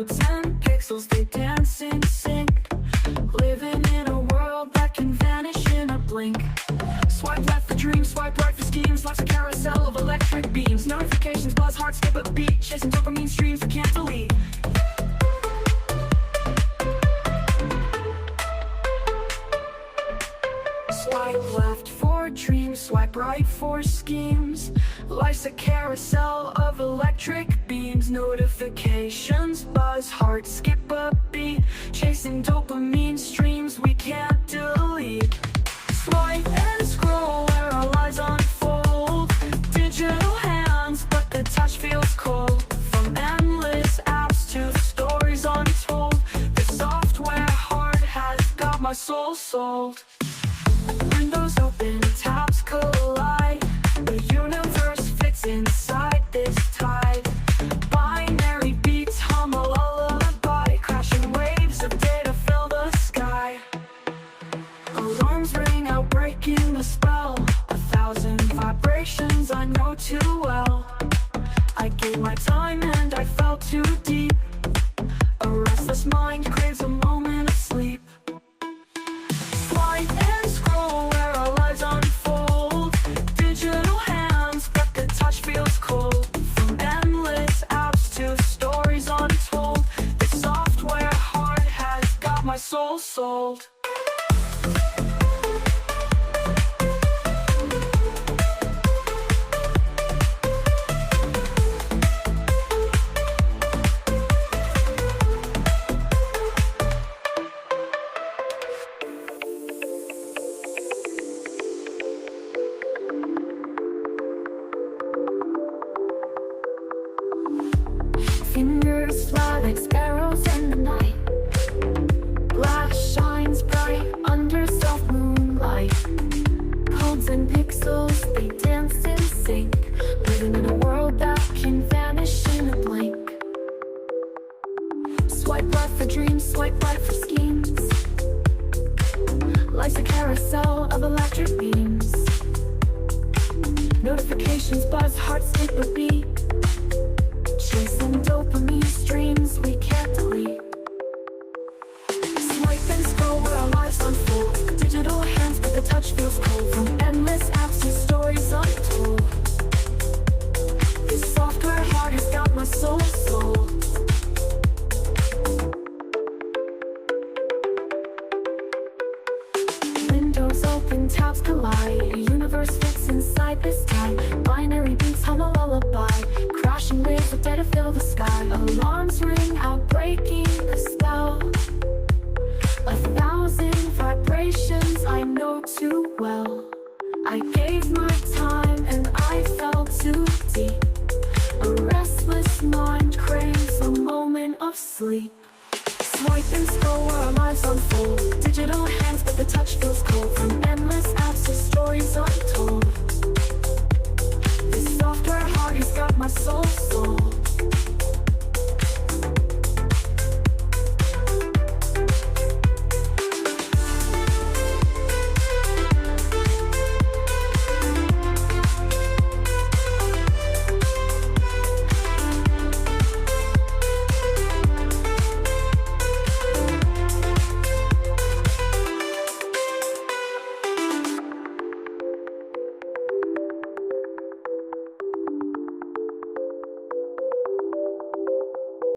notes and pixels, they dance in sync. Living in a world that can vanish in a blink. Swipe left for dreams, swipe right for schemes. Life's a carousel of electric beams. Notifications buzz, hearts skip a beat. Chasing dopamine streams we can't delete. Swipe left for dreams, swipe right for schemes. Life's a carousel of electric beams. Notifications buzz, hearts skip a beat. Chasing dopamine streams we can't delete. Swipe and scroll where our lives unfold. Digital hands, but the touch feels cold. From endless apps to stories untold, the software heart has got my soul sold. Windows open, tabs collide. The universe fits inside this tide. Binary beats hum a lullaby. Crashing waves of data fill the sky. Alarms ring out, breaking the spell. 1,000 vibrations I know too well. I gave my time and I fell too deep. A restless mind craves a moment of sleep. Swipe and scroll where our lives unfold. Digital hands, but the touch feels cold. From endless apps to stories untold, the software heart has got my soul sold. Fingers fly like sparrows in the night. Glass shines bright under soft moonlight. Codes and pixels, they dance in sync. Living in a world that can vanish in a blink. Swipe left for dreams, swipe right for schemes. Life's a carousel of electric beams. Notifications buzz, hearts skip a beat. Chasing dopamine streams we can't delete. Swipe and scroll where our lives unfold. Digital hands, but the touch feels cold. From endless apps to stories untold, this software heart has got my soul sold. Windows open, tabs collide. A universe fits inside this time. Binary beats hum a lullaby. Crashing waves of data fill the sky. Alarms ring out, breaking the spell. 1,000 vibrations I know too well. I gave my time and I fell too deep. A restless mind craves a moment of sleep. Swipe and scroll where our lives unfold. Digital hands, but the touch feels cold. From endless apps to stories untold, this software heart has got my soul sold.